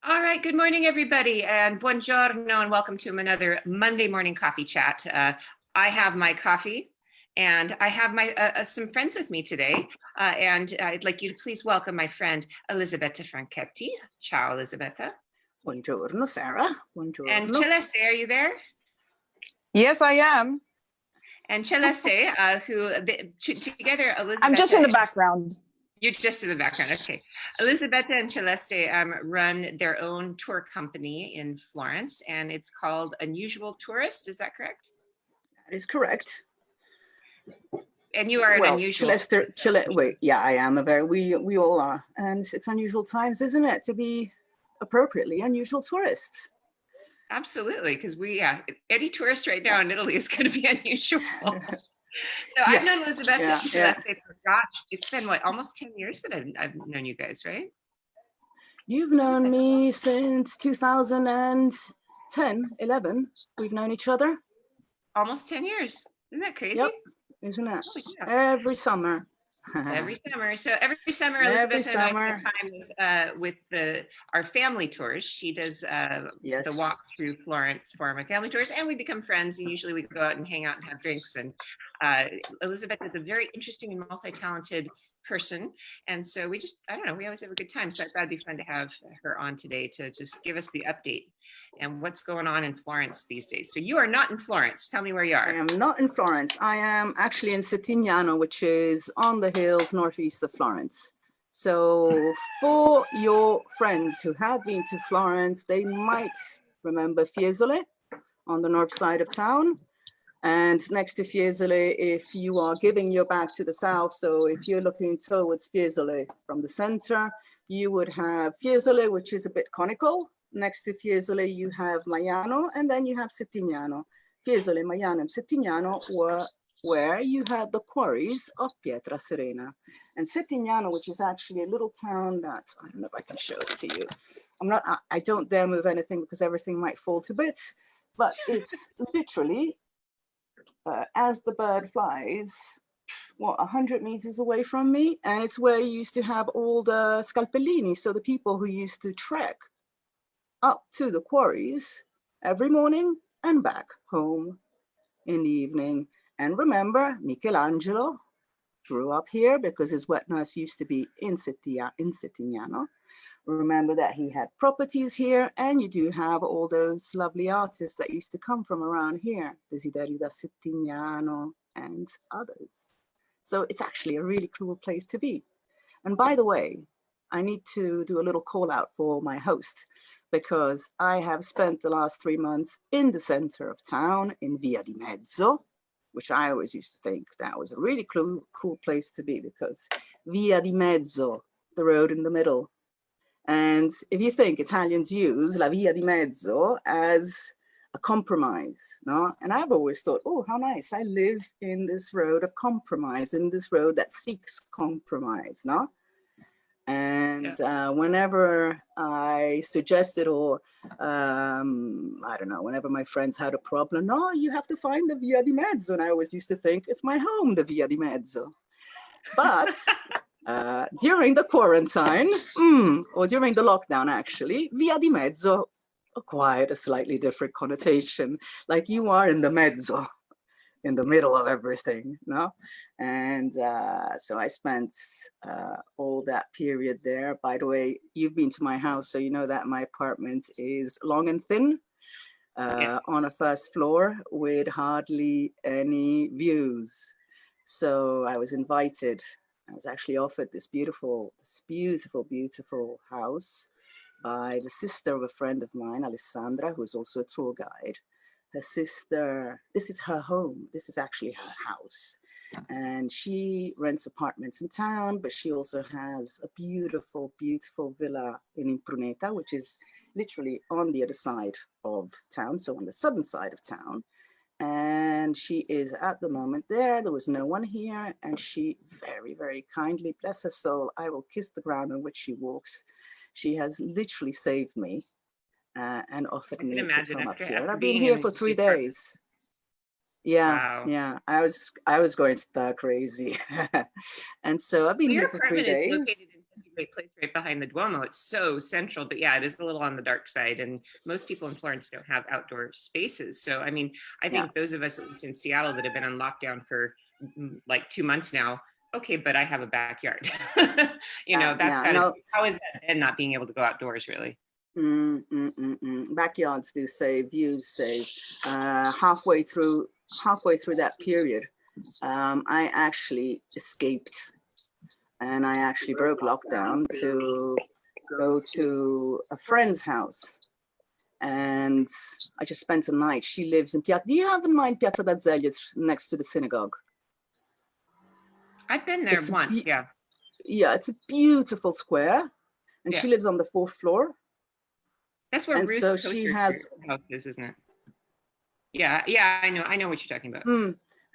All right, good morning, everybody, and buongiorno, and welcome to another Monday morning coffee chat. I have my coffee, and I have my some friends with me today, and I'd like you to please welcome my friend Elisabetta Franchetti. Ciao, Elisabetta. Buongiorno, Sarah. Buongiorno. And Celeste, are you there? Yes, I am. And Celeste, together, Elisabetta. I'm just in the background. You're just in the background, okay. Elisabetta and Celeste run their own tour company in Florence, and it's called Unusual Tourist. Is that correct? That is correct. And you are an unusual. Wait, yeah, I am we all are, and it's unusual times, isn't it, to be appropriately unusual tourists? Absolutely, because any tourist right now in Italy is going to be unusual. So I've known Elisabetta and Celeste for, gosh, it's been what, almost 10 years that I've known you guys, right? You've known me since 2010, 11. We've known each other. Almost 10 years. Isn't that crazy? Yep. Isn't it? Oh, yeah. Every summer. Every summer. So every summer, Elisabetta and I spend time with our family tours. She does the walk through Florence for my family tours, and we become friends. And usually we go out and hang out and have drinks. And Elisabetta is a very interesting and multi-talented person, and so we always have a good time. So I thought it'd be fun to have her on today to just give us the update and what's going on in Florence these days. So you are not in Florence. Tell me where you are. I am not in Florence. I am actually in Settignano, which is on the hills northeast of Florence. So for your friends who have been to Florence, they might remember Fiesole on the north side of town. And next to Fiesole, if you are giving your back to the south, so if you're looking towards Fiesole from the center, you would have Fiesole, which is a bit conical. Next to Fiesole, you have Maiano, and then you have Settignano. Fiesole, Maiano, and Settignano were where you had the quarries of Pietra Serena. And Settignano, which is actually a little town that, I don't know if I can show it to you. I don't dare move anything because everything might fall to bits, but it's literally, as the bird flies, 100 meters away from me, and it's where you used to have all the scalpellini, so the people who used to trek up to the quarries every morning and back home in the evening. And remember, Michelangelo grew up here because his wet nurse used to be in Settignano. Remember that he had properties here, and you do have all those lovely artists that used to come from around here, Desiderio da Settignano and others. So it's actually a really cool place to be. And by the way, I need to do a little call out for my host, because I have spent the last 3 months in the center of town in Via di Mezzo, which I always used to think that was a really cool place to be, because Via di Mezzo, the road in the middle. And if you think Italians use la via di mezzo as a compromise, no? And I've always thought, oh, how nice. I live in this road of compromise, in this road that seeks compromise, no? And whenever I suggested, or I don't know, whenever my friends had a problem, no, you have to find the via di mezzo. And I always used to think, it's my home, the via di mezzo. But during the quarantine, or during the lockdown, actually, via di mezzo acquired a slightly different connotation, like you are in the mezzo, in the middle of everything, no? And so I spent all that period there. By the way, you've been to my house, so you know that my apartment is long and thin, on a first floor with hardly any views. So I was invited. I was actually offered this beautiful house by the sister of a friend of mine, Alessandra, who is also a tour guide. Her sister, this is her home. This is actually her house. And she rents apartments in town, but she also has a beautiful, beautiful villa in Impruneta, which is literally on the other side of town, so on the southern side of town. And she is at the moment there. There was no one here, and she very, very kindly, bless her soul, I will kiss the ground on which she walks. She has literally saved me and offered me to come up here. And I've been here for 3 days. Yeah, wow. Yeah. I was going stir crazy, and so I've been here for 3 days. great place right behind the Duomo. It's so central, but yeah, it is a little on the dark side. And most people in Florence don't have outdoor spaces. So, I mean, I think those of us, at least in Seattle, that have been on lockdown for like 2 months now, okay, but I have a backyard. That's kind of, how is that then not being able to go outdoors, really? Backyards do save, views save. Halfway through that period, I actually escaped, and I actually broke lockdown to go to a friend's house, and I just spent a night. She lives in Piazza. Do you have in mind Piazza d'Azeglio, next to the synagogue? I've been there once. Yeah, it's a beautiful square, and she lives on the 4th floor. That's where and Ruth so she has house is, isn't it? Yeah, I know what you're talking about.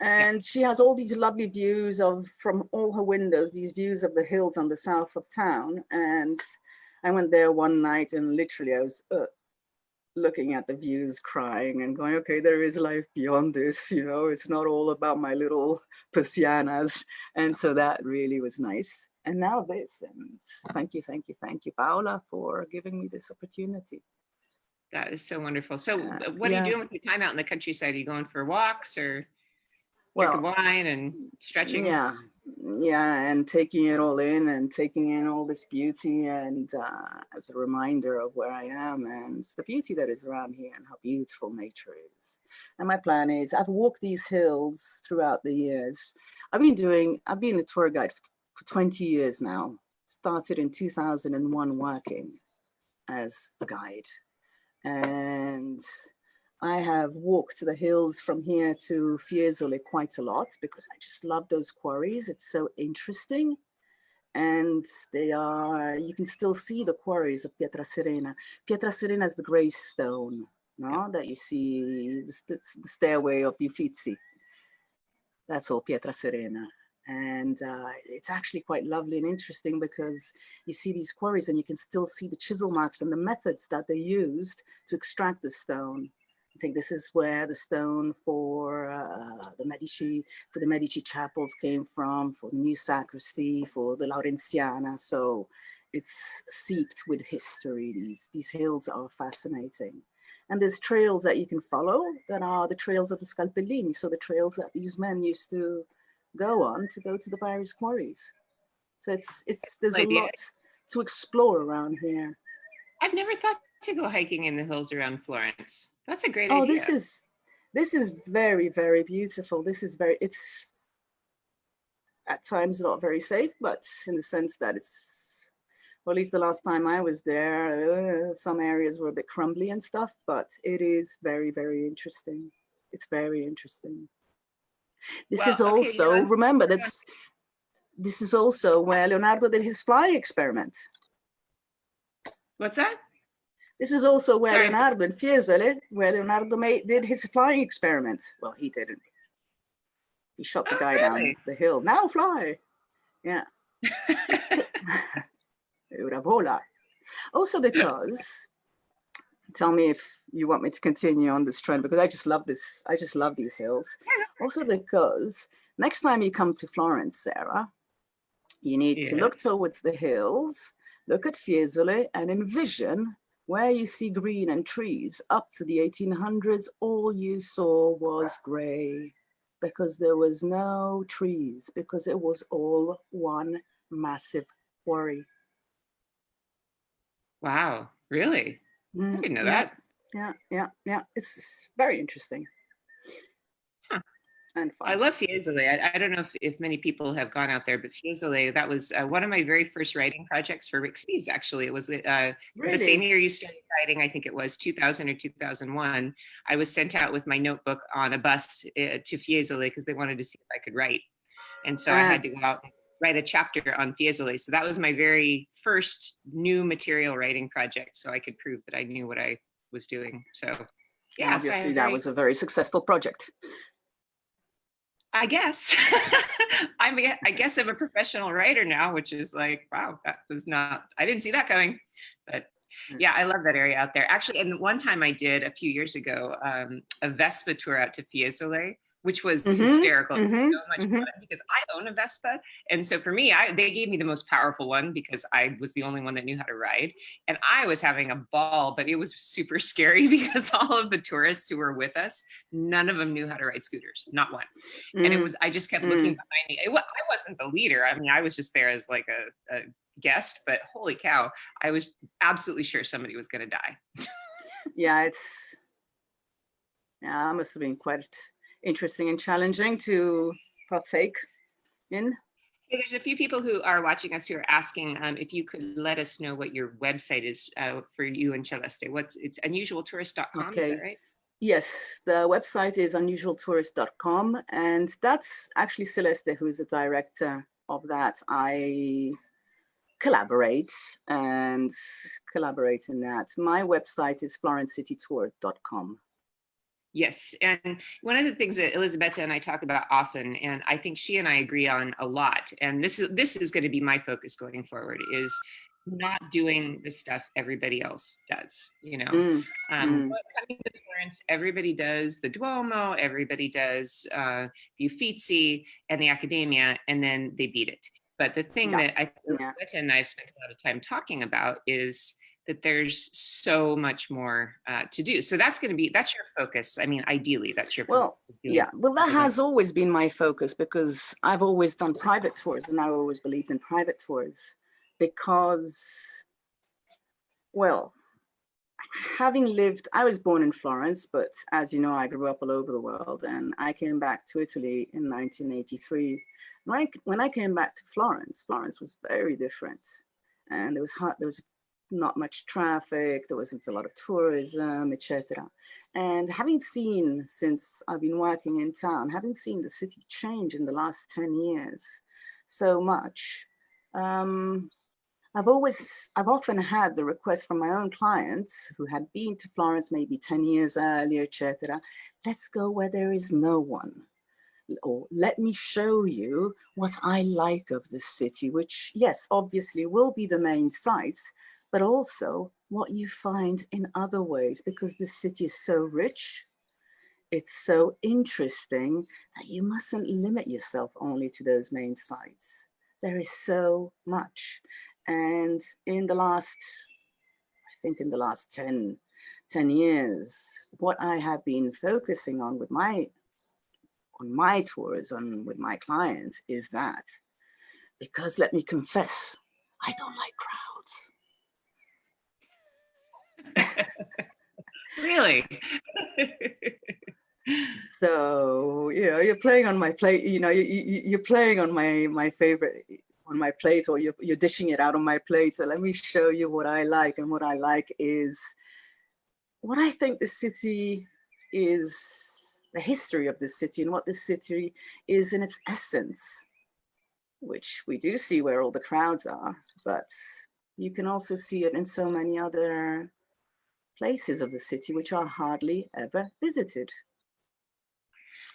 And she has all these lovely views from all her windows, these views of the hills on the south of town. And I went there one night, and literally I was looking at the views, crying and going, okay, there is life beyond this, it's not all about my little persianas. And so that really was nice. And now this, and thank you, Paola, for giving me this opportunity. That is so wonderful. So what are you doing with your time out in the countryside? Are you going for walks or drinking wine and stretching? Yeah, and taking it all in, and taking in all this beauty, and as a reminder of where I am and the beauty that is around here and how beautiful nature is. And my plan is, I've walked these hills throughout the years. I've been a tour guide for 20 years now. Started in 2001 working as a guide. And I have walked the hills from here to Fiesole quite a lot because I just love those quarries. It's so interesting. And you can still see the quarries of Pietra Serena. Pietra Serena is the gray stone, that you see, the stairway of the Uffizi. That's all Pietra Serena. And it's actually quite lovely and interesting because you see these quarries and you can still see the chisel marks and the methods that they used to extract the stone. I think this is where the stone for the Medici chapels came from, for the new sacristy, for the Laurentiana. So it's seeped with history. These hills are fascinating. And there's trails that you can follow that are the trails of the Scalpellini. So the trails that these men used to go on to go to the various quarries. So there's a lot to explore around here. I've never thought to go hiking in the hills around Florence. That's a great idea. This is very, very beautiful. It's at times not very safe, but in the sense that at least the last time I was there, some areas were a bit crumbly and stuff, but it is very, very interesting. It's very interesting. This is also, remember, this is also where Leonardo did his flying experiment. What's that? This is also where Leonardo in Fiesole, where Leonardo did his flying experiment. Well, he didn't. He shot the guy down the hill. Now fly. Yeah. Ora vola. Also because, tell me if you want me to continue on this trend, because I just love this. I just love these hills. Also because next time you come to Florence, Sarah, you need to look towards the hills, look at Fiesole, and envision where you see green and trees. Up to the 1800s, all you saw was gray because there was no trees, because it was all one massive quarry. Wow, really? I didn't know that. Yeah. It's very interesting. And fun. I love Fiesole. I don't know if many people have gone out there, but Fiesole, that was one of my very first writing projects for Rick Steves, actually. It was the same year you started writing, I think it was 2000 or 2001. I was sent out with my notebook on a bus to Fiesole because they wanted to see if I could write. And so I had to go out and write a chapter on Fiesole. So that was my very first new material writing project. So I could prove that I knew what I was doing. So yeah. Obviously, that was a very successful project. I guess. I guess I'm a professional writer now, which is like, wow, that was not, I didn't see that coming. But yeah, I love that area out there. Actually, and one time I did a few years ago, a Vespa tour out to Fiesole which was hysterical. It was so much mm-hmm. fun because I own a Vespa. And so for me, they gave me the most powerful one because I was the only one that knew how to ride. And I was having a ball, but it was super scary because all of the tourists who were with us, none of them knew how to ride scooters, not one. And it was, I just kept looking behind me. I wasn't the leader. I mean, I was just there as like a guest, but holy cow, I was absolutely sure somebody was going to die. Yeah, it must have been quite interesting and challenging to partake in. There's a few people who are watching us who are asking if you could let us know what your website is for you and Celeste. It's unusualtourist.com, okay. Is that right? Yes, the website is unusualtourist.com, and that's actually Celeste who is the director of that. I collaborate in that. My website is florencecitytour.com. Yes, and one of the things that Elisabetta and I talk about often, and I think she and I agree on a lot, and this is going to be my focus going forward, is not doing the stuff everybody else does. You know, coming to Florence, everybody does the Duomo, everybody does the Uffizi and the Accademia, and then they beat it. But the thing that I think Elisabetta and I have spent a lot of time talking about is that there's so much more to do. So that's your focus. I mean, ideally, that's your focus. Well, that has always been my focus because I've always done private tours and I always believed in private tours because, well, I was born in Florence, but as you know, I grew up all over the world and I came back to Italy in 1983. When I came back to Florence was very different and there was not much traffic, there wasn't a lot of tourism, etc. And having seen, since I've been working in town, having seen the city change in the last 10 years so much, I've often had the request from my own clients who had been to Florence maybe 10 years earlier, etc. Let's go where there is no one. Or let me show you what I like of this city, which, yes, obviously will be the main sites, but also what you find in other ways, because this city is so rich, it's so interesting that you mustn't limit yourself only to those main sites. There is so much. And in the last 10 years, what I have been focusing on with my tours, with my clients, is that, because let me confess, I don't like crowds. Really? So, you're playing on my plate, you're playing on my favorite, on my plate, or you're dishing it out on my plate. So let me show you what I like. And what I like is what I think the city is, the history of the city and what the city is in its essence, which we do see where all the crowds are, but you can also see it in so many other places of the city which are hardly ever visited.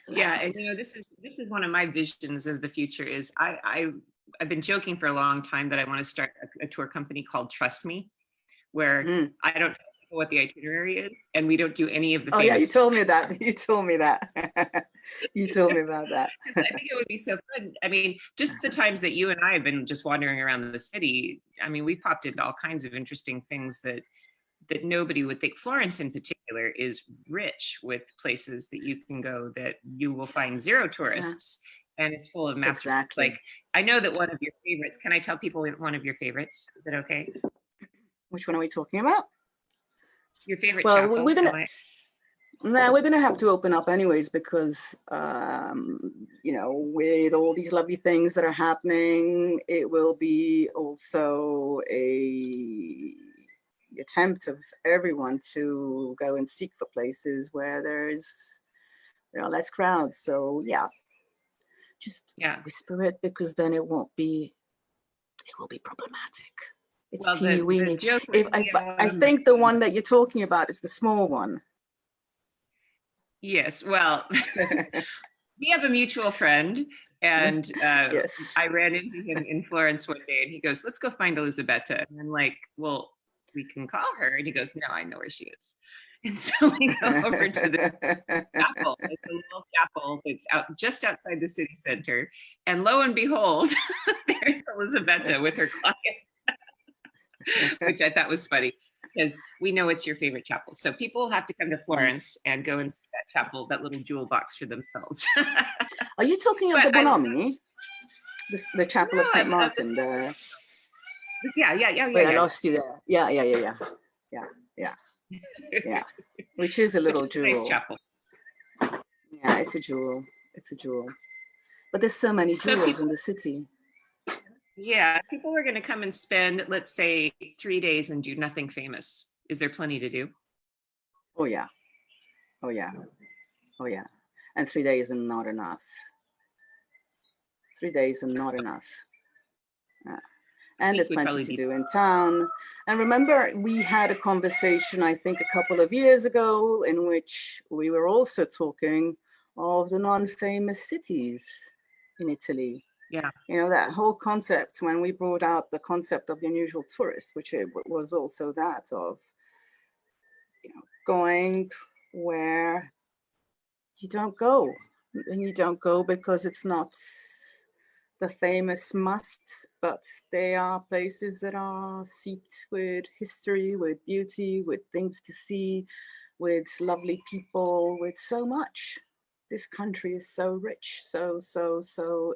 So and this is one of my visions of the future. Is I've been joking for a long time that I want to start a tour company called Trust Me, where I don't tell people what the itinerary is, and we don't do any of the. Oh yeah, you told me that. You told me that. You told me about that. I think it would be so fun. I mean, just the times that you and I have been just wandering around the city. I mean, we've popped into all kinds of interesting things that nobody would think. Florence in particular is rich with places that you can go that you will find zero tourists, and it's full of master. Exactly. Like, I know that one of your favorites, can I tell people one of your favorites? Is that okay? Which one are we talking about? Your favorite chapel? We're gonna have to open up anyways, because with all these lovely things that are happening, it will be also a attempt of everyone to go and seek for places where there are less crowds. So just whisper it, because then it will be problematic. It's teeny weeny. I think the one that you're talking about is the small one. Yes, well, we have a mutual friend, and I ran into him in Florence one day, and he goes, "Let's go find Elisabetta." And I'm like, "Well, we can call her." And he goes, "No, I know where she is." And so we go over to the chapel. It's a little chapel that's out just outside the city center. And lo and behold, there's Elisabetta with her client, which I thought was funny because we know it's your favorite chapel. So people have to come to Florence and go and see that chapel, that little jewel box for themselves. Are you talking of the Bonomini? The Chapel of St. Martin? Yeah. Wait, I lost you there. Yeah. Which is a little jewel. Nice chapel. Yeah, it's a jewel. It's a jewel. But there's so many jewels in the city. Yeah, people are going to come and spend, let's say, 3 days and do nothing famous. Is there plenty to do? Oh yeah. And 3 days are not enough. 3 days are not enough. And there's plenty to do in town. And remember, we had a conversation, I think, a couple of years ago, in which we were also talking of the non-famous cities in Italy. Yeah. You know, that whole concept, when we brought out the concept of the unusual tourist, which it was also that of, you know, going where you don't go. And you don't go because it's not the famous musts, but they are places that are seeped with history, with beauty, with things to see, with lovely people, with so much. This country is so rich, so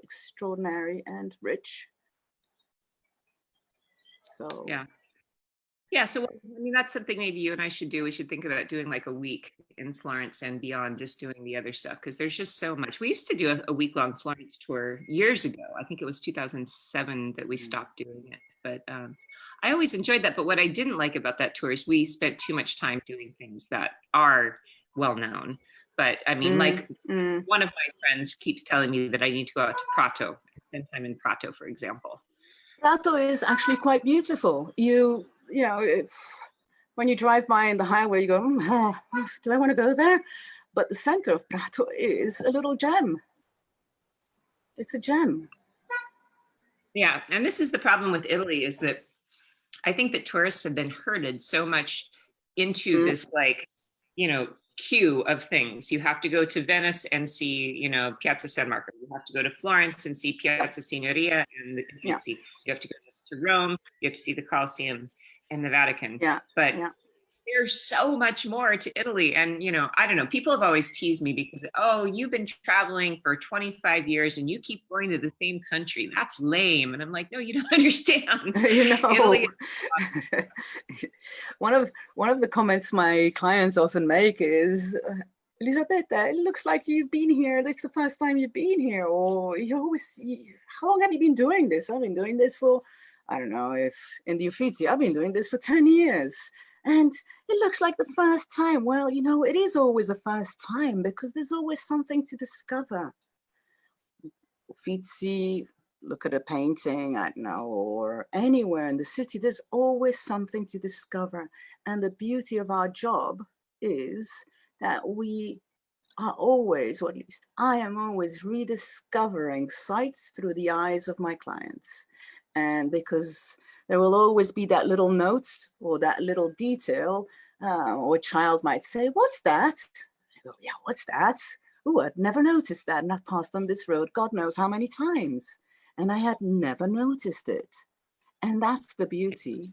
extraordinary and rich. So yeah. So I mean, that's something maybe you and I should do. We should think about doing like a week in Florence and beyond, just doing the other stuff, because there's just so much. We used to do a week-long Florence tour years ago. I think it was 2007 that we stopped doing it, but I always enjoyed that. But what I didn't like about that tour is we spent too much time doing things that are well known. But I mean, one of my friends keeps telling me that I need to go out to Prato, spend time in Prato, for example. Prato is actually quite beautiful. You know, when you drive by in the highway, you go, do I want to go there? But the center of Prato is a little gem. It's a gem. Yeah, and this is the problem with Italy, is that I think that tourists have been herded so much into this, like, you know, queue of things. You have to go to Venice and see, you know, Piazza San Marco. You have to go to Florence and see Piazza Signoria, and you have to go to Rome. You have to see the Colosseum and the Vatican. But there's so much more to Italy. And, you know, I don't know, people have always teased me because, oh, you've been traveling for 25 years and you keep going to the same country. That's lame. And I'm like, no, you don't understand. You know, Italy. one of the comments my clients often make is, Elisabetta, it looks like you've been here. This is the first time you've been here. Or how long have you been doing this? I've been doing this for, I don't know, if in the Uffizi, I've been doing this for 10 years. And it looks like the first time. Well, you know, it is always the first time because there's always something to discover. Uffizi, look at a painting, I don't know, or anywhere in the city, there's always something to discover. And the beauty of our job is that we are always, or at least I am always, rediscovering sites through the eyes of my clients. And because there will always be that little note or that little detail, or a child might say, what's that? I go, yeah, what's that? Oh, I'd never noticed that. And I've passed on this road God knows how many times. And I had never noticed it. And that's the beauty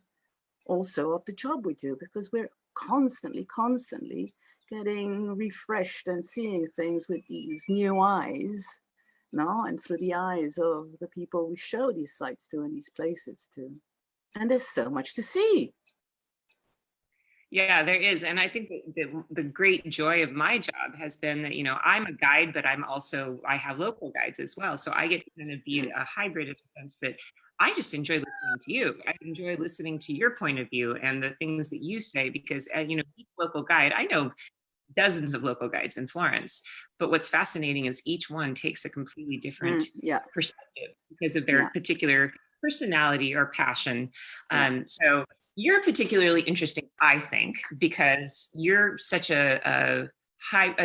also of the job we do, because we're constantly getting refreshed and seeing things with these new eyes. No, and through the eyes of the people we show these sites to and these places to. And there's so much to see. Yeah, there is. And I think that the great joy of my job has been that, you know, I'm a guide, but I have local guides as well. So I get to kind of be a hybrid in the sense that I just enjoy listening to you. I enjoy listening to your point of view and the things that you say, because, you know, each local guide, I know dozens of local guides in Florence, but what's fascinating is each one takes a completely different perspective because of their particular personality or passion. So you're particularly interesting, I think, because you're such an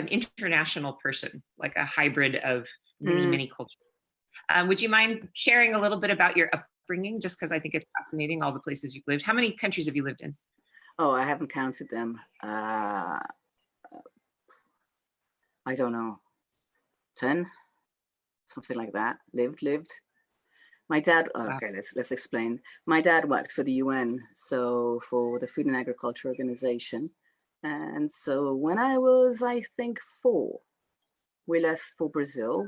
international person, like a hybrid of many cultures. Would you mind sharing a little bit about your upbringing, just because I think it's fascinating, all the places you've lived? How many countries have you lived in? Oh, I haven't counted them. I don't know, 10, something like that. Lived. My dad, okay, let's explain. My dad worked for the UN, so for the Food and Agriculture Organization. And so when I was, I think, 4, we left for Brazil.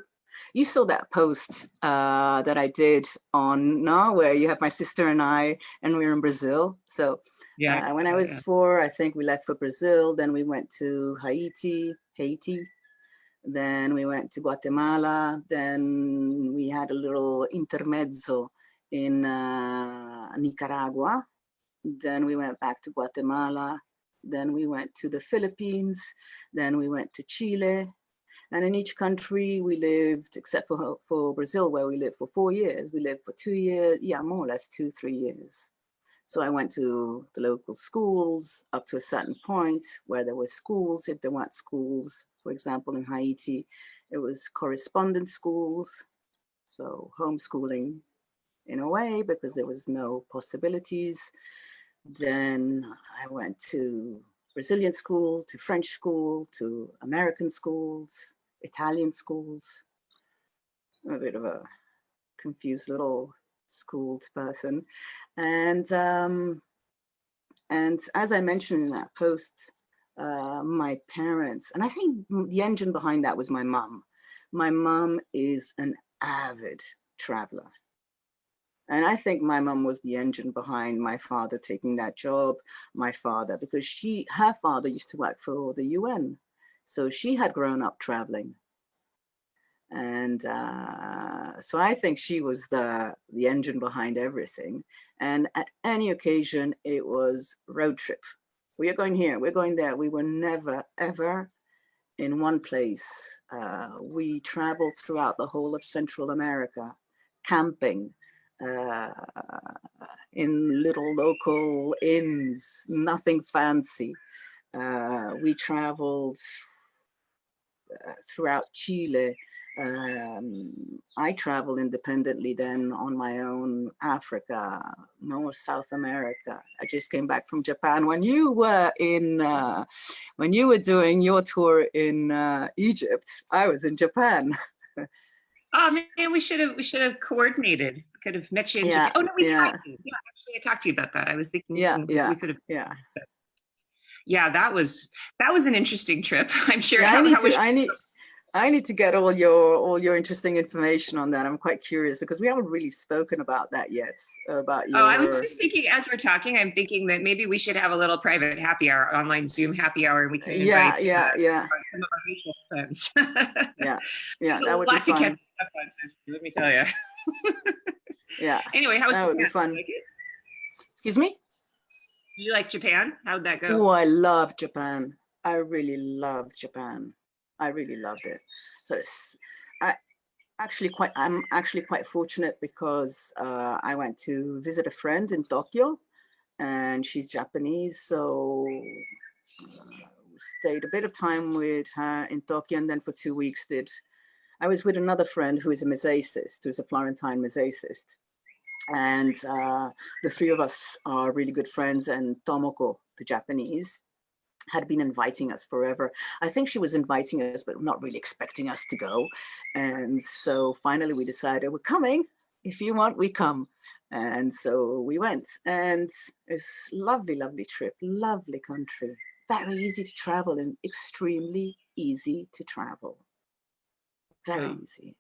You saw that post that I did on where you have my sister and I, and we were in Brazil. So when I was 4, I think we left for Brazil. Then we went to Haiti. Then we went to Guatemala. Then we had a little intermezzo in Nicaragua. Then we went back to Guatemala. Then we went to the Philippines. Then we went to Chile. And in each country we lived, except for Brazil, where we lived for 4 years, we lived for 2 years, more or less 2-3 years. So I went to the local schools up to a certain point where there were schools. If there weren't schools, for example, in Haiti, it was correspondence schools. So homeschooling in a way, because there was no possibilities. Then I went to Brazilian school, to French school, to American schools, Italian schools. I'm a bit of a confused little schooled person. And as I mentioned in that post, my parents, and I think the engine behind that was my mom. My mom is an avid traveler. And I think my mom was the engine behind my father taking that job, because her father used to work for the UN. So she had grown up traveling. And so I think she was the engine behind everything. And at any occasion, it was road trip. We are going here, we're going there. We were never, ever in one place. We traveled throughout the whole of Central America, camping, in little local inns, nothing fancy. We traveled throughout Chile. I traveled independently then on my own, Africa, North, South America. I just came back from Japan. When you were doing your tour in Egypt, I was in Japan. Oh man, we should have coordinated. We could have met you in Japan. Oh no, we talked. Yeah, actually, I talked to you about that. I was thinking we could have. Yeah, that was an interesting trip. I'm sure. Yeah, I need to get all your interesting information on that. I'm quite curious because we haven't really spoken about that yet. I was just thinking as we're talking, I'm thinking that maybe we should have a little private happy hour, online Zoom happy hour, and we can invite some of our mutual friends. yeah, that would be fun. To catch up on, sister, let me tell you. Yeah. Anyway, how was that? Would be fun. Like it? Excuse me? You like Japan? How'd that go? Oh, I love Japan. I really loved Japan. I really loved it. So I'm actually quite fortunate because I went to visit a friend in Tokyo, and she's Japanese. So stayed a bit of time with her in Tokyo, and then for 2 weeks I was with another friend who is a mosaicist, who's a Florentine mosaicist. And the 3 of us are really good friends, and Tomoko, the Japanese, had been inviting us forever. I think she was inviting us, but not really expecting us to go. And so finally we decided, we're coming. If you want, we come. And so we went, and it's lovely, lovely trip, lovely country, very easy to travel and extremely easy to travel. Very easy.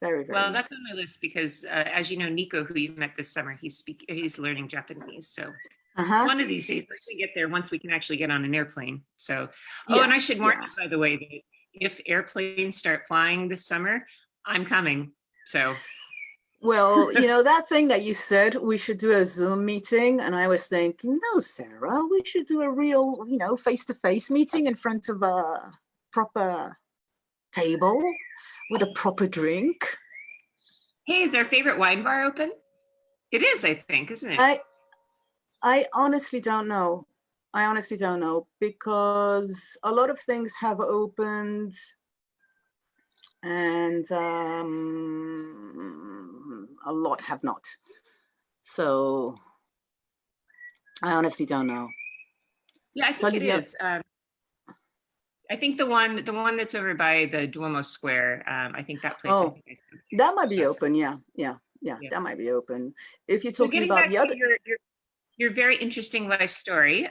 Very, very well, that's on my list because as you know, Nico, who you met this summer, he's learning Japanese. So one of these days, once we get there, once we can actually get on an airplane. So, and I should warn you, by the way, that if airplanes start flying this summer, I'm coming. So. Well, that thing that you said, we should do a Zoom meeting. And I was thinking, no, Sarah, we should do a real, face-to-face meeting in front of a proper table with a proper drink. Hey, is our favorite wine bar open? It is, I think, isn't it? I honestly don't know. Because a lot of things have opened and a lot have not. So I honestly don't know. Yeah, I think it is. I think the one that's over by the Duomo Square. I think that place. Oh, that might be open. Yeah, that might be open. If you're talking about the other. Your very interesting life story.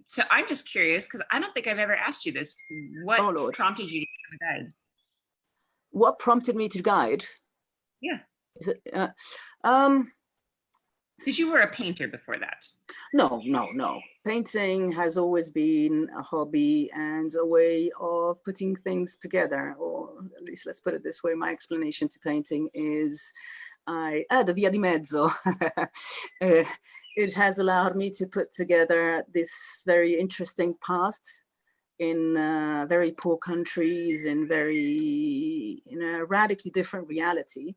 So I'm just curious because I don't think I've ever asked you this. What prompted you to become a guide? What prompted me to guide? Yeah. Is it? Because you were a painter before that. No. Painting has always been a hobby and a way of putting things together, or at least let's put it this way. My explanation to painting is the via di mezzo. It has allowed me to put together this very interesting past in very poor countries, in a radically different reality.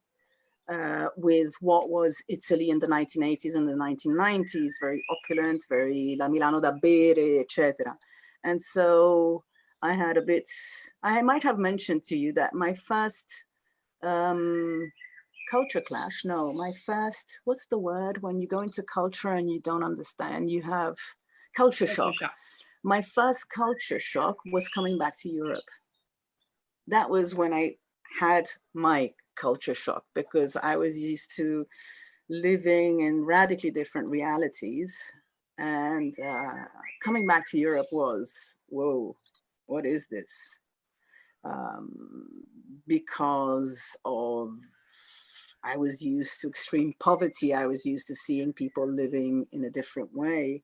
With what was Italy in the 1980s and the 1990s, very opulent, very La Milano da bere, etc. And so I might have mentioned to you that my first culture clash, what's the word when you go into culture and you don't understand, you have culture shock. My first culture shock was coming back to Europe. That was when I had my culture shock, because I was used to living in radically different realities, and coming back to Europe was, whoa, what is this? Because I was used to extreme poverty. I was used to seeing people living in a different way.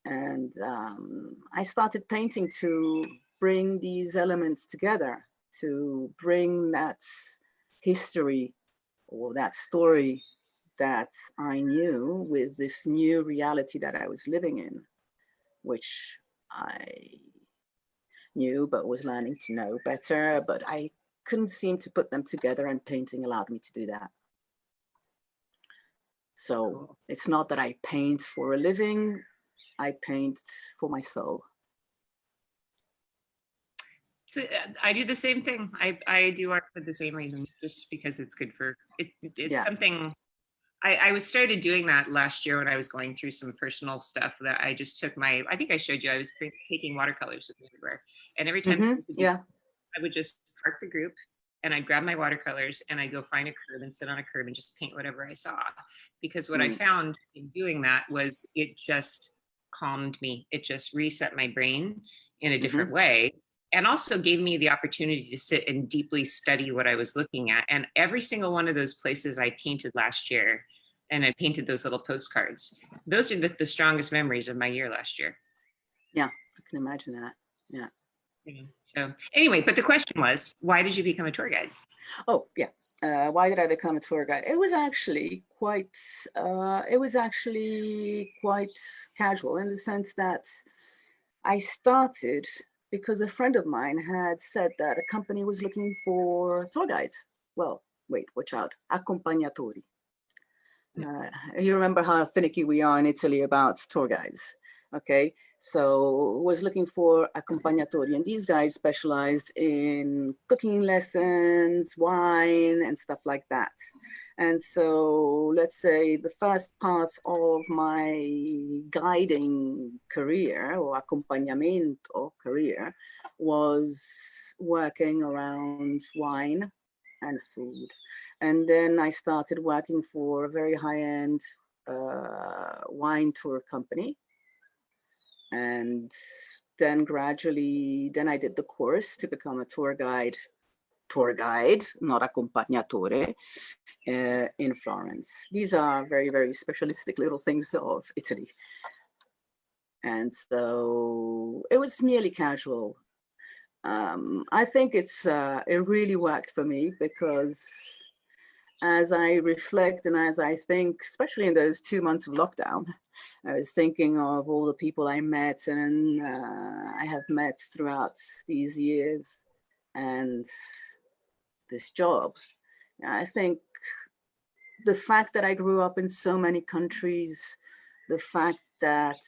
And I started painting to bring these elements together, to bring that history or that story that I knew with this new reality that I was living in, which I knew but was learning to know better, but I couldn't seem to put them together, and painting allowed me to do that. So it's not that I paint for a living, I paint for my soul. So I do the same thing. I do art for the same reason, just because it's good for it. It's something. I was started doing that last year when I was going through some personal stuff, that I just took I think I showed you, I was taking watercolors with me everywhere. And every time I would just park the group and I'd grab my watercolors and I'd go find a curb and sit on a curb and just paint whatever I saw. Because what I found in doing that was it just calmed me. It just reset my brain in a different way. And also gave me the opportunity to sit and deeply study what I was looking at. And every single one of those places I painted last year, and I painted those little postcards. Those are the strongest memories of my year last year. Yeah, I can imagine that. Yeah. So anyway, but the question was, why did you become a tour guide? Oh, yeah. Why did I become a tour guide? It was actually quite casual, in the sense that I started because a friend of mine had said that a company was looking for tour guides. Well, wait, watch out, accompagnatori. You remember how finicky we are in Italy about tour guides, okay? So was looking for accompagnatori, and these guys specialized in cooking lessons, wine, and stuff like that. And so let's say the first part of my guiding career, or accompagnamento career, was working around wine and food. And then I started working for a very high-end wine tour company. And then gradually, I did the course to become a tour guide, not accompagnatore, in Florence. These are very, very specialistic little things of Italy. And so it was nearly casual. I think it really worked for me, because as I reflect and as I think, especially in those 2 months of lockdown, I was thinking of all the people I met and I have met throughout these years and this job. I think the fact that I grew up in so many countries, the fact that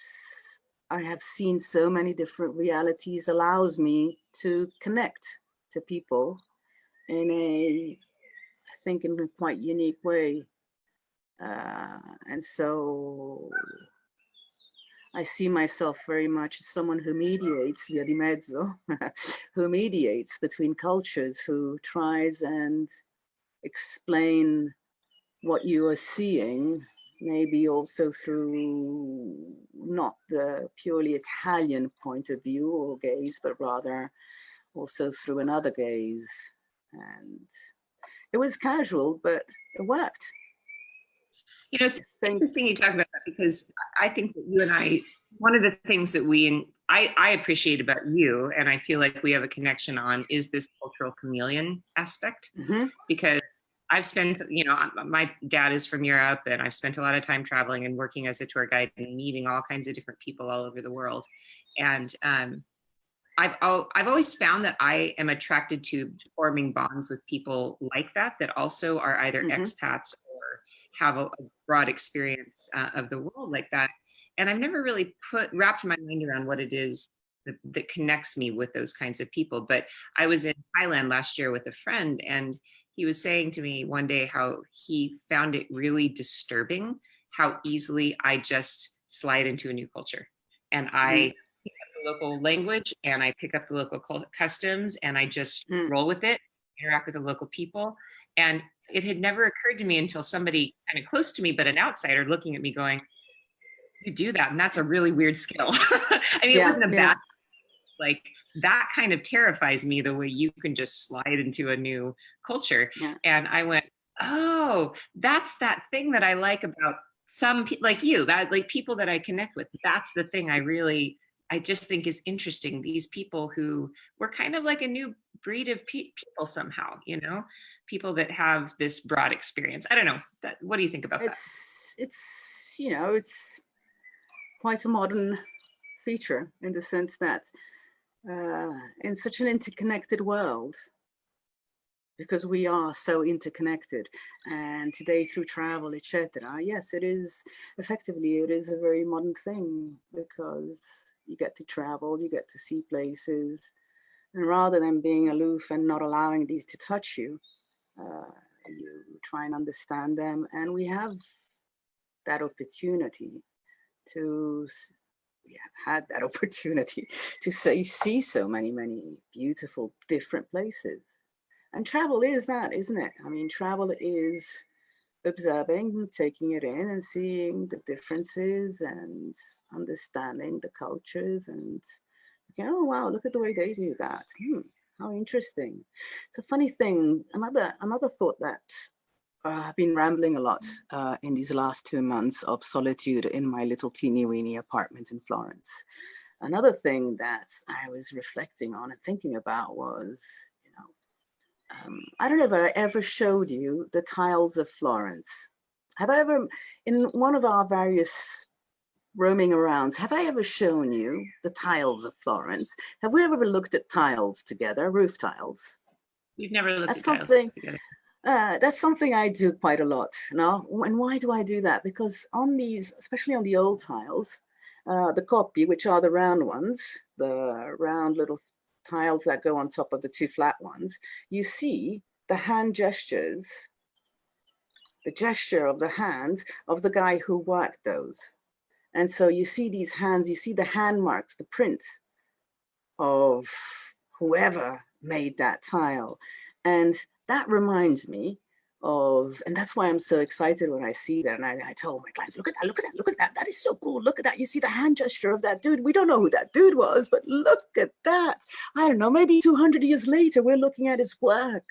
I have seen so many different realities allows me to connect to people in a quite unique way. And so I see myself very much as someone who mediates via di mezzo, who mediates between cultures, who tries and explain what you are seeing, maybe also through not the purely Italian point of view or gaze, but rather also through another gaze. And it was casual, but it worked. You know, it's interesting you talk about that, because I think that you and I, one of the things that I appreciate about you, and I feel like we have a connection on, is this cultural chameleon aspect. Mm-hmm. Because I've spent, my dad is from Europe, and I've spent a lot of time traveling and working as a tour guide and meeting all kinds of different people all over the world. And I've always found that I am attracted to forming bonds with people like that also are either expats or have a broad experience of the world like that. And I've never really wrapped my mind around what it is that connects me with those kinds of people. But I was in Thailand last year with a friend, and he was saying to me one day how he found it really disturbing how easily I just slide into a new culture. And I pick up the local language, and I pick up the local customs, and I just roll with it, interact with the local people. And it had never occurred to me until somebody kind of close to me, but an outsider, looking at me going, "You do that, and that's a really weird skill." I mean, it wasn't a bad, like, that kind of terrifies me, the way you can just slide into a new culture. And I went, oh, that's that thing that I like about some people like you, that like people that I connect with. That's the thing I just think is interesting. These people who were kind of like a new breed of people somehow, people that have this broad experience. I don't know. What do you think about that? It's quite a modern feature, in the sense that in such an interconnected world, because we are so interconnected, and today through travel, etc., yes, it is a very modern thing, because you get to travel, you get to see places, and rather than being aloof and not allowing these to touch you, you try and understand them. And we have that opportunity we have had that opportunity to see so many beautiful different places. And travel is that, isn't it? I mean, travel is observing, taking it in, and seeing the differences, and understanding the cultures, and oh wow, look at the way they do that. How interesting. It's a funny thing. Another thought that I've been rambling a lot in these last 2 months of solitude in my little teeny weeny apartment in Florence. Another thing that I was reflecting on and thinking about was, I don't know if I ever showed you the Tiles of Florence. Have I ever, in one of our various roaming arounds, have I ever shown you the Tiles of Florence? Have we ever looked at tiles together, roof tiles? We've never looked at tiles together. That's something I do quite a lot now. And why do I do that? Because on these, especially on the old tiles, the coppi, which are the round ones, the round little tiles that go on top of the two flat ones, you see the hand gestures, the gesture of the hand of the guy who worked those. And so you see these hands, you see the hand marks, the print of whoever made that tile. And that reminds me of, and that's why I'm so excited when I see that. And I tell my clients, look at that. That is so cool. Look at that. You see the hand gesture of that dude. We don't know who that dude was, but look at that. I don't know, maybe 200 years later, we're looking at his work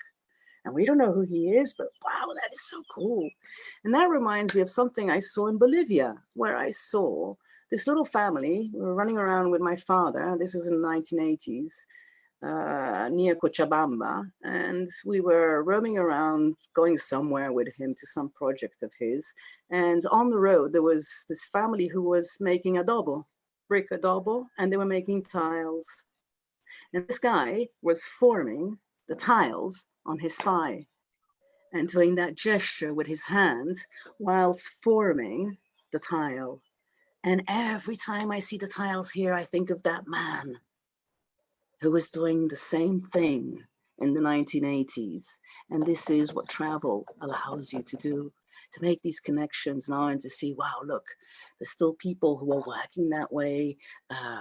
and we don't know who he is, but wow, that is so cool. And that reminds me of something I saw in Bolivia, where I saw this little family. We were running around with my father. This was in the 1980s. Near Cochabamba, and we were roaming around, going somewhere with him to some project of his. And on the road, there was this family who was making adobo, brick adobo, and they were making tiles. And this guy was forming the tiles on his thigh and doing that gesture with his hand whilst forming the tile. And every time I see the tiles here, I think of that man who was doing the same thing in the 1980s. And this is what travel allows you to do. to make these connections now and to see, wow, look, there's still people who are working that way.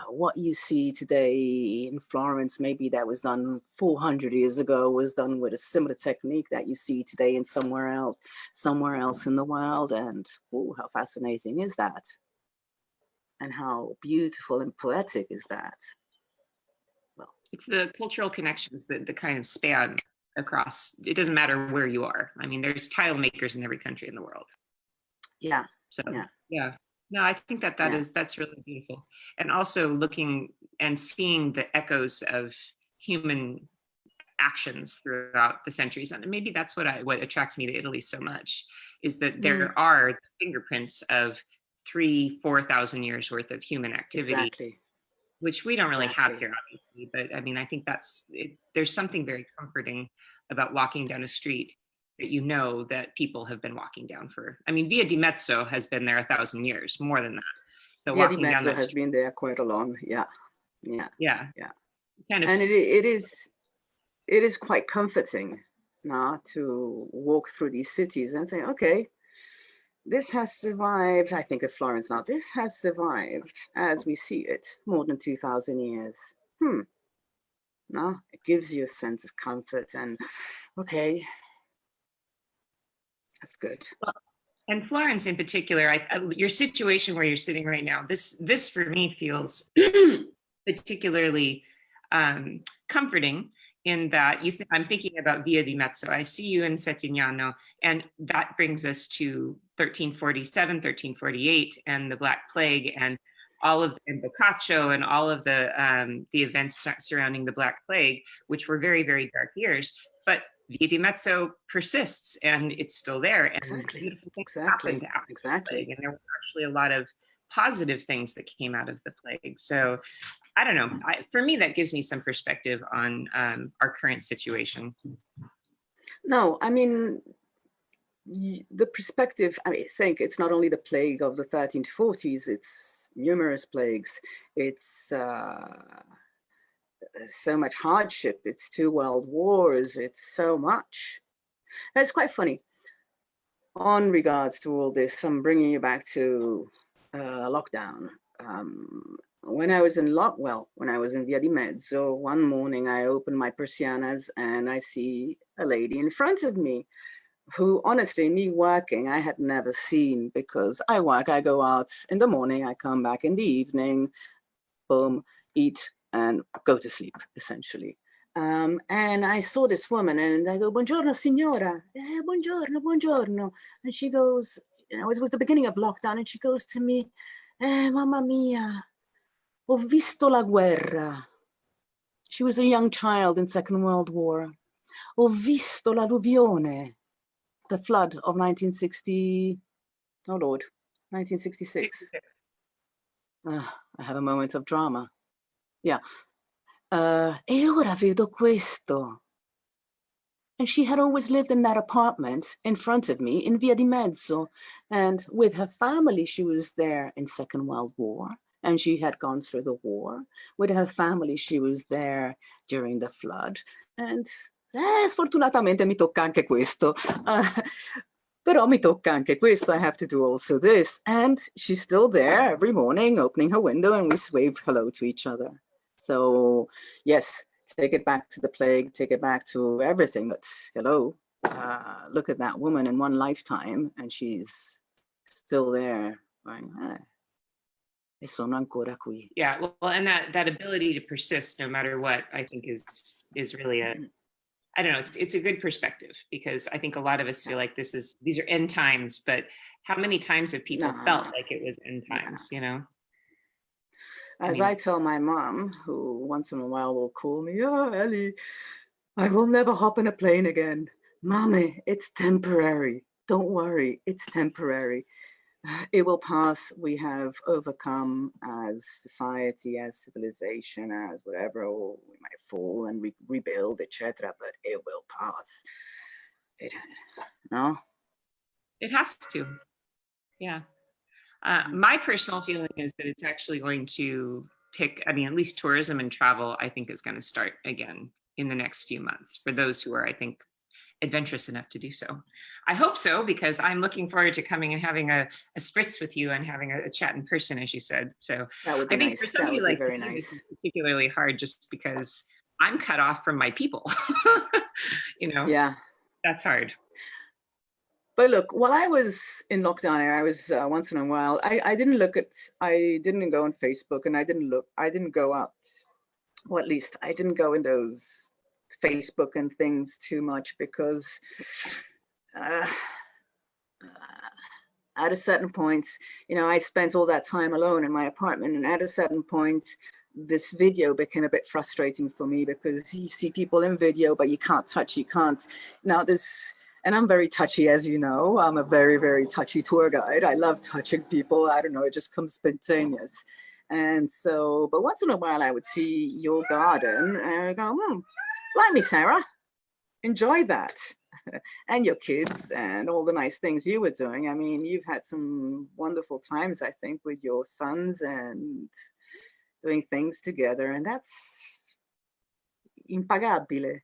What you see today in Florence, maybe that was done 400 years ago, was done with a similar technique that you see today in somewhere else in the world. And oh, how fascinating is that? And how beautiful and poetic is that? Well, it's the cultural connections that the kind of span across. It doesn't matter where you are. I mean, there's tile makers in every country in the world. yeah. So yeah. No, I think that's really beautiful. And also looking and seeing the echoes of human actions throughout the centuries. And maybe that's what attracts me to Italy so much, is that there are fingerprints of 3,000-4,000 years worth of human activity. Exactly. Which we don't really have here, obviously, but I mean, I think there's something very comforting about walking down a street that you know that people have been walking down for. I mean, Via di Mezzo has been there 1,000 years, more than that. So Via di Mezzo has been there quite a long, yeah. Kind of, and it is quite comforting now to walk through these cities and say, okay, this has survived, I think of Florence now, this has survived as we see it, more than 2,000 years. No, it gives you a sense of comfort and, okay, that's good. And Florence in particular, your situation where you're sitting right now, this for me feels particularly comforting, in that I'm thinking about Via di Mezzo. I see you in Settignano, and that brings us to 1347, 1348, and the Black Plague, and all of and Boccaccio, and all of the events surrounding the Black Plague, which were very, very dark years. But Via di Mezzo persists, and it's still there. And beautiful things happened after the plague, and there were actually a lot of positive things that came out of the plague. So I don't know. For me, that gives me some perspective on our current situation. No, I mean, the perspective, I think it's not only the plague of the 1340s, it's numerous plagues. It's so much hardship. It's 2 world wars. It's so much. And it's quite funny. On regards to all this, I'm bringing you back to lockdown. When I was in Via di Mezzo, one morning I opened my persianas and I see a lady in front of me who, honestly, me working, I had never seen, because I work, I go out in the morning, I come back in the evening, boom, eat and go to sleep, essentially. And I saw this woman and I go, buongiorno, signora. Buongiorno, buongiorno. And she goes, it was the beginning of lockdown, and she goes to me, mamma mia, ho visto la guerra. She was a young child in Second World War. Ho visto l'alluvione, the flood of 1960, oh Lord, 1966. I have a moment of drama. Yeah. E ora vedo questo. And she had always lived in that apartment in front of me in Via di Mezzo. And with her family, she was there in Second World War. And she had gone through the war. With her family, she was there during the flood. And sfortunatamente mi tocca anche questo. Però mi tocca anche questo. I have to do also this. And she's still there every morning, opening her window, and we wave hello to each other. So yes, take it back to the plague, take it back to everything. But hello, look at that woman in one lifetime, and she's still there. Going, e sono ancora qui. Yeah, well, and that ability to persist no matter what, I think is really I don't know, it's a good perspective, because I think a lot of us feel like these are end times, but how many times have people felt like it was end times, you know? As I tell my mom, who once in a while will call me, oh, Ellie, I will never hop in a plane again. Mommy, it's temporary. Don't worry, it's temporary. It will pass. We have overcome as society, as civilization, as whatever. Or we might fall and rebuild, etc. But it will pass. No? It has to. Yeah. My personal feeling is that it's actually going to at least tourism and travel, I think, is going to start again in the next few months for those who are, I think, adventurous enough to do so. I hope so, because I'm looking forward to coming and having a spritz with you and having a chat in person, as you said. So that would be I think nice. for somebody like very you, nice. it's particularly hard just because I'm cut off from my people. Yeah, that's hard. But look, while I was in lockdown, I was once in a while, I didn't go on Facebook, and I didn't go out, or at least I didn't go in those Facebook and things too much, because at a certain point, I spent all that time alone in my apartment, and at a certain point, this video became a bit frustrating for me, because you see people in video, but you can't touch, and I'm very touchy, as you know. I'm a very, very touchy tour guide. I love touching people. I don't know, it just comes spontaneous. And so, but once in a while I would see your garden and I go, blimey, Sarah, enjoy that. And your kids and all the nice things you were doing. I mean, you've had some wonderful times, I think, with your sons and doing things together. And that's impagabile.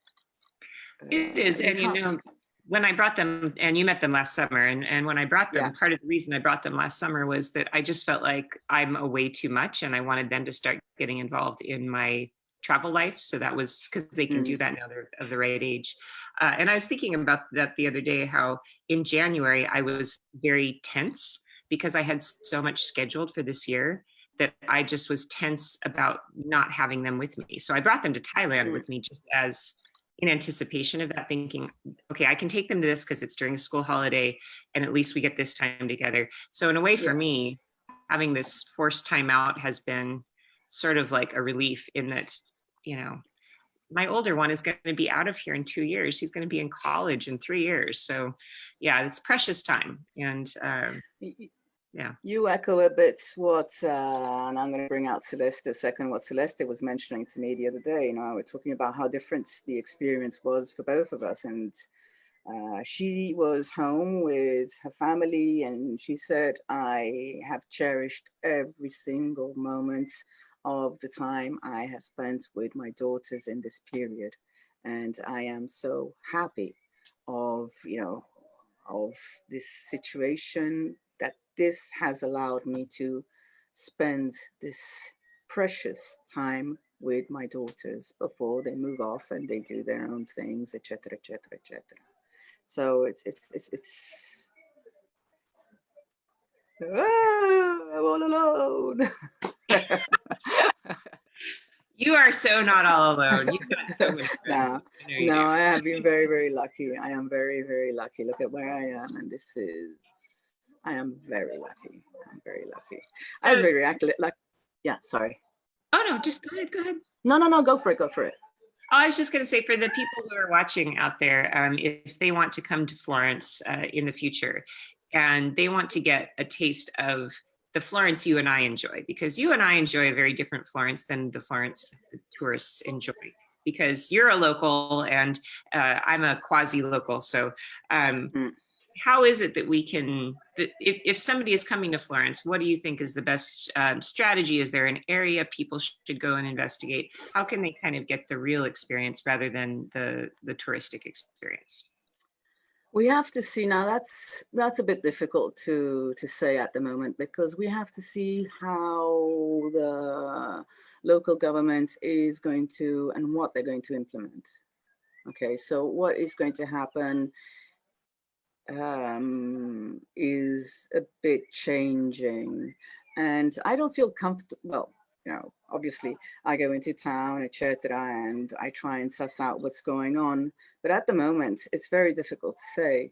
It is. And when I brought them, and you met them last summer, and when I brought them, part of the reason I brought them last summer was that I just felt like I'm away too much, and I wanted them to start getting involved in my travel life. So that was because they can do that now, they're of the right age. And I was thinking about that the other day, how in January I was very tense because I had so much scheduled for this year that I just was tense about not having them with me. So I brought them to Thailand with me, just as in anticipation of that, thinking, okay, I can take them to this because it's during a school holiday and at least we get this time together. So in a way, for me, having this forced time out has been sort of like a relief, in that, my older one is going to be out of here in 2 years. He's going to be in college in 3 years. So yeah, it's precious time. And you echo a bit what, and I'm going to bring out Celeste a second, what Celeste was mentioning to me the other day. We're talking about how different the experience was for both of us. And she was home with her family, and she said, I have cherished every single moment of the time I have spent with my daughters in this period. And I am so happy of this situation, that this has allowed me to spend this precious time with my daughters before they move off and they do their own things, etc., etc., etc. So it's I'm all alone. You are so not all alone. You've got so much. No, I have been very, very lucky. I am very, very lucky. Look at where I am, and I am very lucky. I'm very lucky. I was very sorry. Oh no, just go ahead. No, go for it. I was just going to say, for the people who are watching out there, if they want to come to Florence in the future, and they want to get a taste of the Florence you and I enjoy, because you and I enjoy a very different Florence than the Florence the tourists enjoy, because you're a local and I'm a quasi-local. So how is it that we can, if somebody is coming to Florence, what do you think is the best strategy? Is there an area people should go and investigate? How can they kind of get the real experience rather than the touristic experience? We have to see now. That's a bit difficult to say at the moment, because we have to see how the local government is going to, and what they're going to implement. Okay, so what is going to happen is a bit changing, and I don't feel comfortable. Well, obviously I go into town, etc., and I try and suss out what's going on. But at the moment, it's very difficult to say.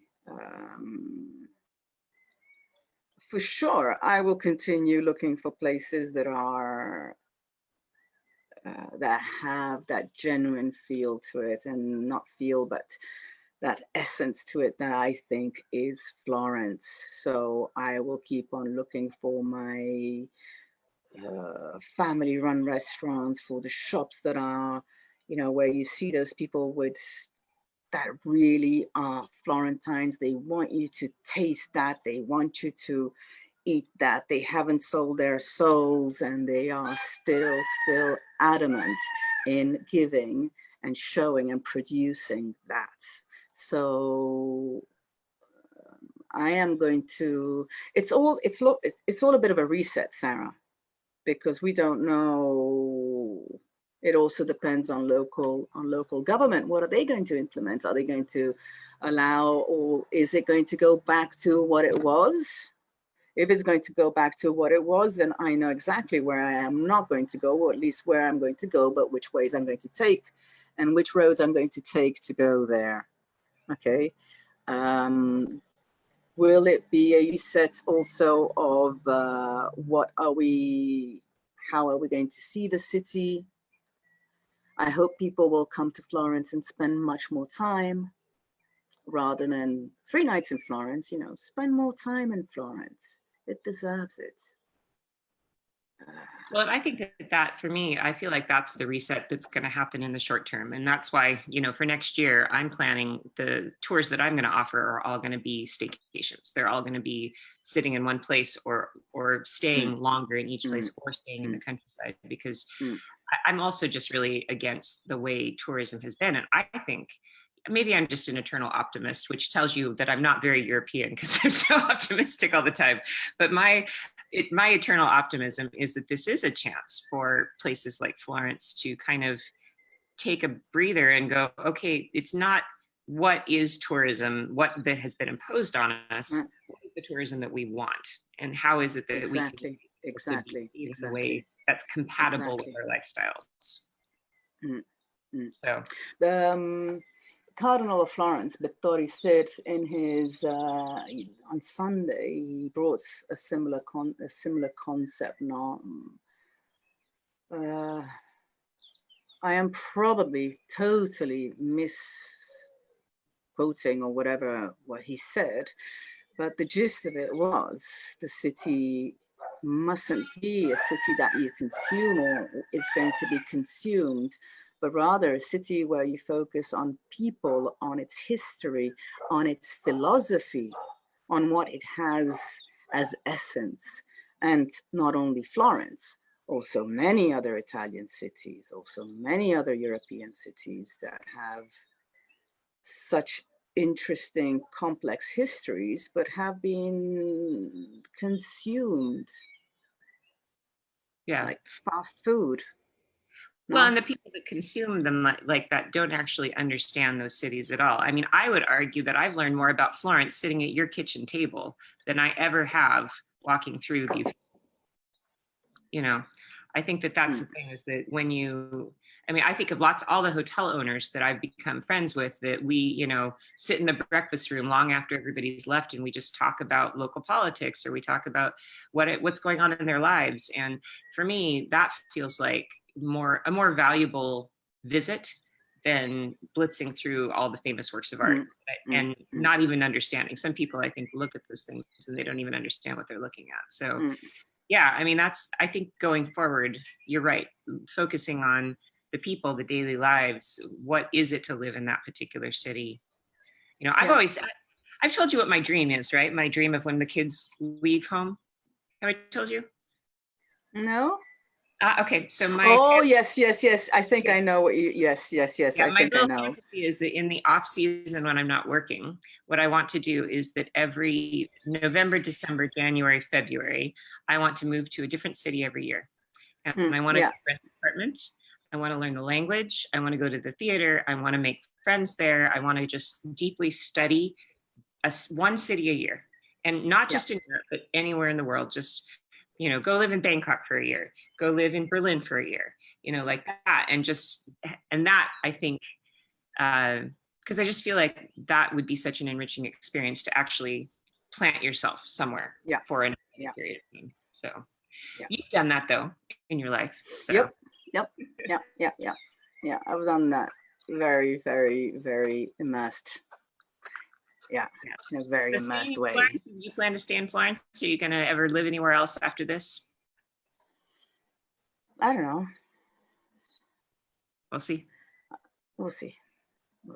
For sure, I will continue looking for places that are that have that genuine feel to it, and not feel, but that essence to it that I think is Florence. So I will keep on looking for my family-run restaurants, for the shops that are, where you see those people with that really are Florentines. They want you to taste that. They want you to eat that. They haven't sold their souls, and they are still adamant in giving and showing and producing that. So I am going to, it's all a bit of a reset, Sarah, because we don't know. It also depends on local government. What are they going to implement? Are they going to allow, or is it going to go back to what it was? If it's going to go back to what it was, then I know exactly where I am not going to go, or at least where I'm going to go, but which ways I'm going to take and which roads I'm going to take to go there. Okay. Will it be a reset also of how are we going to see the city? I hope people will come to Florence and spend much more time rather than 3 nights in Florence, spend more time in Florence. It deserves it. Well, I think that for me, I feel like that's the reset that's going to happen in the short term. And that's why, for next year, I'm planning the tours that I'm going to offer are all going to be staycations. They're all going to be sitting in one place or staying longer in each place or staying in the countryside, because I'm also just really against the way tourism has been. And I think maybe I'm just an eternal optimist, which tells you that I'm not very European because I'm so optimistic all the time. But my eternal optimism is that this is a chance for places like Florence to kind of take a breather and go, okay, it's not what is tourism, what that has been imposed on us, what is the tourism that we want? And how is it that we can be in a way that's compatible with our lifestyles? So the Cardinal of Florence, Bettori, said in his on Sunday, he brought a similar concept. Now, I am probably totally misquoting or whatever what he said, but the gist of it was the city mustn't be a city that you consume or is going to be consumed, but rather a city where you focus on people, on its history, on its philosophy, on what it has as essence. And not only Florence, also many other Italian cities, also many other European cities that have such interesting, complex histories, but have been consumed. Yeah. Like fast food. Well, and the people that consume them like that don't actually understand those cities at all. I mean, I would argue that I've learned more about Florence sitting at your kitchen table than I ever have walking through the, I think that that's the thing, is that when I think of all the hotel owners that I've become friends with, that we, sit in the breakfast room long after everybody's left and we just talk about local politics, or we talk about what's going on in their lives. And for me, that feels like a more valuable visit than blitzing through all the famous works of art and not even understanding. Some people, I think, look at those things and they don't even understand what they're looking at. So yeah, I mean, I think going forward, you're right, focusing on the people, the daily lives. What is it to live in that particular city? I've told you what my dream is, right? My dream of when the kids leave home. Have I told you? No. Okay, so yes. I think I know what you. Yes. Yeah, I think I know. Fantasy is that in the off season when I'm not working, what I want to do is that every November, December, January, February, I want to move to a different city every year, and I want to rent an apartment. I want to learn the language. I want to go to the theater. I want to make friends there. I want to just deeply study one city a year, and not just in Europe, but anywhere in the world. Just go live in Bangkok for a year, go live in Berlin for a year, like that. And that, I think, because I just feel like that would be such an enriching experience to actually plant yourself somewhere for an period of time. So you've done that though in your life. So. Yep. I've done that. Very, very, very immersed. In a very immersed way. Do you plan to stay in Florence? Are you going to ever live anywhere else after this? I don't know. We'll see. We'll see.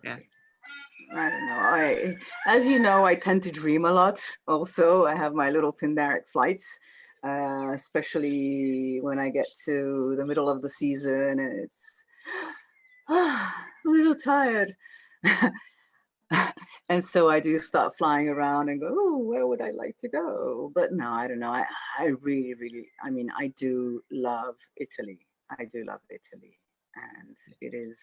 I don't know. As you know, I tend to dream a lot. Also, I have my little Pindaric flights, especially when I get to the middle of the season and it's, I'm so tired. And so I do start flying around and go, oh, where would I like to go? But no, I don't know. I really, really, I mean, I do love Italy. I do love Italy. And it is,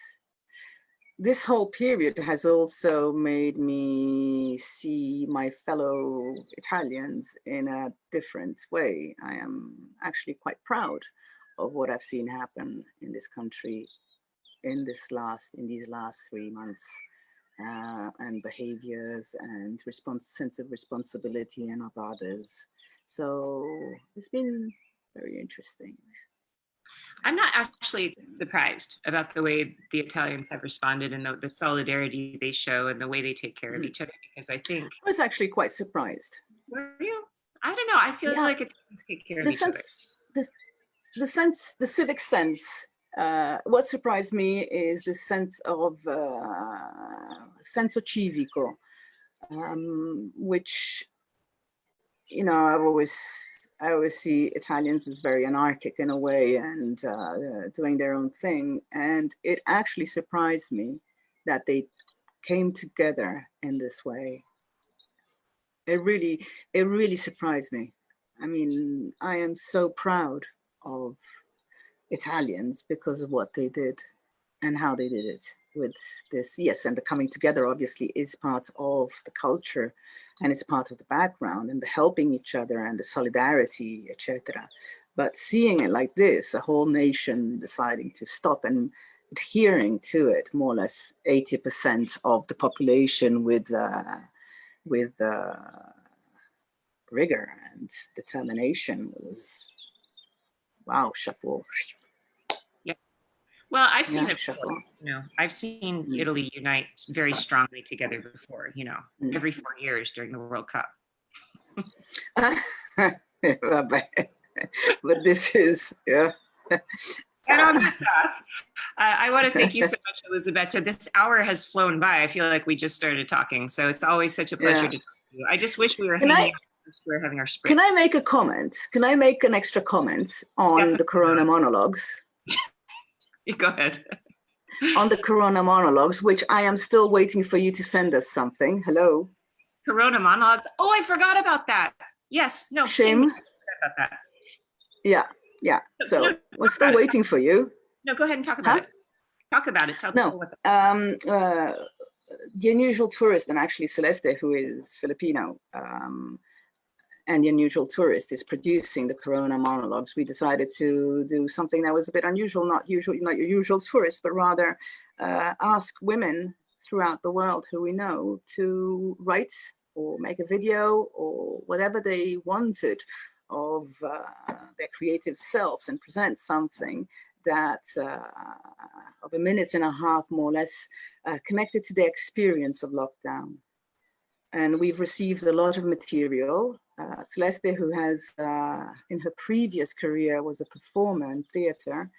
this whole period has also made me see my fellow Italians in a different way. I am actually quite proud of what I've seen happen in this country in these last 3 months, and behaviors and sense of responsibility and of others. So it's been very interesting. I'm not actually surprised about the way the Italians have responded and the solidarity they show and the way they take care of each other, because I think I was actually quite surprised. Were you? I don't know. I feel like Italians take care of each other. The civic sense. What surprised me is the sense of senso civico, which, you know, I always see Italians as very anarchic in a way and doing their own thing. And it actually surprised me that they came together in this way. It really surprised me. I mean, I am so proud of Italians because of what they did and how they did it with this. Yes, and the coming together obviously is part of the culture and it's part of the background and the helping each other and the solidarity, etc. But seeing it like this, a whole nation deciding to stop and adhering to it, more or less 80% of the population with rigor and determination was, wow, chapeau. Well, I've seen it before. You know, I've seen Italy unite very strongly together before, you know, every 4 years during the World Cup. But this is, yeah. And on that off, I want to thank you so much, Elisabetta. This hour has flown by. I feel like we just started talking, so it's always such a pleasure to talk to you. I just wish we were having our spritz. Can I make a comment? Can I make an extra comment on the Corona Monologues? Go ahead. On the Corona Monologues, which I am still waiting for you to send us something. Hello. Corona Monologues. Oh, I forgot about that. Yes. No. Shame. About that. Yeah. So we're still waiting for you. No, go ahead and talk about it. Talk about it. Tell people what. The Unusual Tourist, and actually Celeste, who is Filipino, and The Unusual Tourist is producing the Corona Monologues. We decided to do something that was a bit unusual, not your usual tourist, but rather ask women throughout the world who we know to write or make a video or whatever they wanted of their creative selves and present something that of a minute and a half, more or less, connected to their experience of lockdown. And we've received a lot of material. Celeste, who has in her previous career was a performer in theater,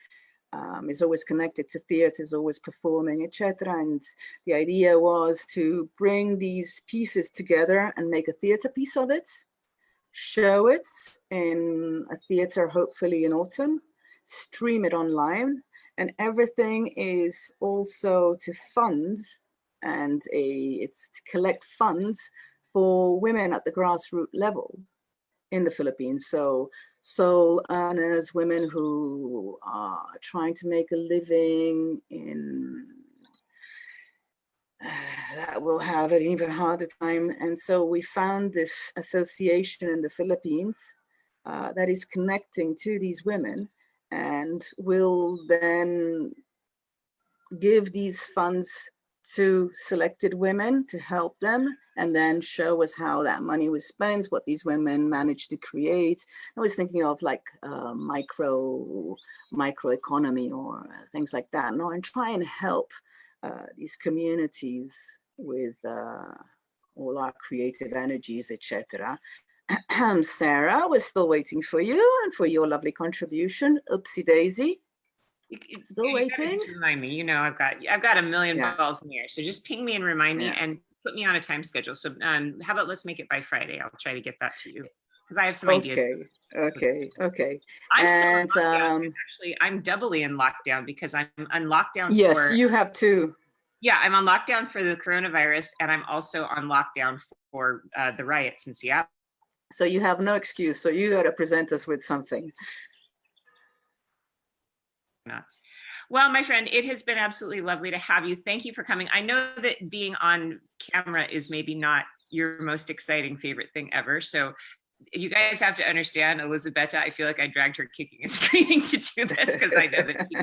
is always connected to theater, is always performing, etc. And the idea was to bring these pieces together and make a theater piece of it, show it in a theater, hopefully in autumn, stream it online, and everything is also to fund, and it's to collect funds for women at the grassroots level in the Philippines. So soul earners, women who are trying to make a living in that will have an even harder time. And so we found this association in the Philippines that is connecting to these women and will then give these funds to selected women to help them, and then show us how that money was spent, what these women managed to create. I was thinking of like micro economy or things like that. No, and try and help these communities with all our creative energies, etc. Sarah, we're still waiting for you and for your lovely contribution. Oopsie daisy. Still waiting. Just remind me. You know, I've got a million balls in the air. So just ping me and remind me and put me on a time schedule. So how about let's make it by Friday? I'll try to get that to you because I have some ideas. Okay. I'm still in lockdown. Actually, I'm doubly in lockdown because I'm on lockdown. Yes, you have too. Yeah, I'm on lockdown for the coronavirus, and I'm also on lockdown for the riots in Seattle. So you have no excuse. So you got to present us with something. Well, my friend, it has been absolutely lovely to have you. Thank you for coming. I know that being on camera is maybe not your most exciting favorite thing ever. So you guys have to understand, Elisabetta, I feel like I dragged her kicking and screaming to do this because I know that she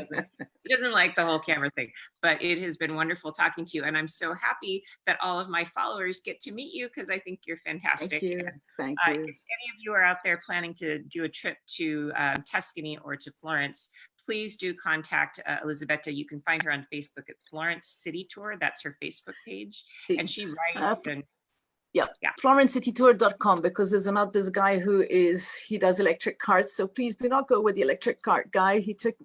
doesn't like the whole camera thing. But it has been wonderful talking to you. And I'm so happy that all of my followers get to meet you because I think you're fantastic. Thank you. And, Thank you. If any of you are out there planning to do a trip to Tuscany or to Florence, please do contact Elisabetta. You can find her on Facebook at Florence City Tour. That's her Facebook page. And she writes yeah, florencecitytour.com, because there's this guy he does electric carts. So please do not go with the electric cart guy. He took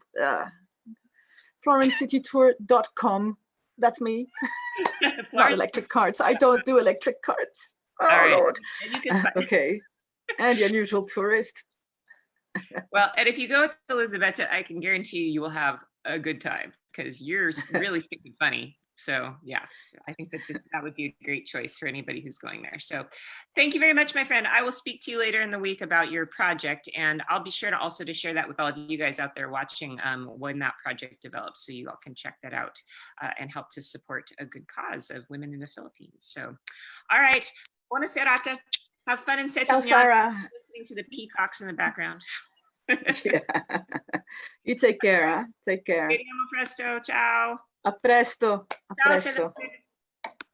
florencecitytour.com. That's me. Not electric carts. I don't do electric carts. Oh, all right. Lord. Okay. And the unusual tourist. Well, and if you go with Elisabetta, I can guarantee you will have a good time because you're really stinking funny. So yeah, I think that would be a great choice for anybody who's going there. So thank you very much, my friend. I will speak to you later in the week about your project, and I'll be sure to also to share that with all of you guys out there watching when that project develops, so you all can check that out and help to support a good cause of women in the Philippines. So, all right, buona serata. Have fun in Settignano, listening to the peacocks in the background. Yeah. You take care, huh? Take care. Vediamo presto. Ciao. A presto. A Ciao, presto.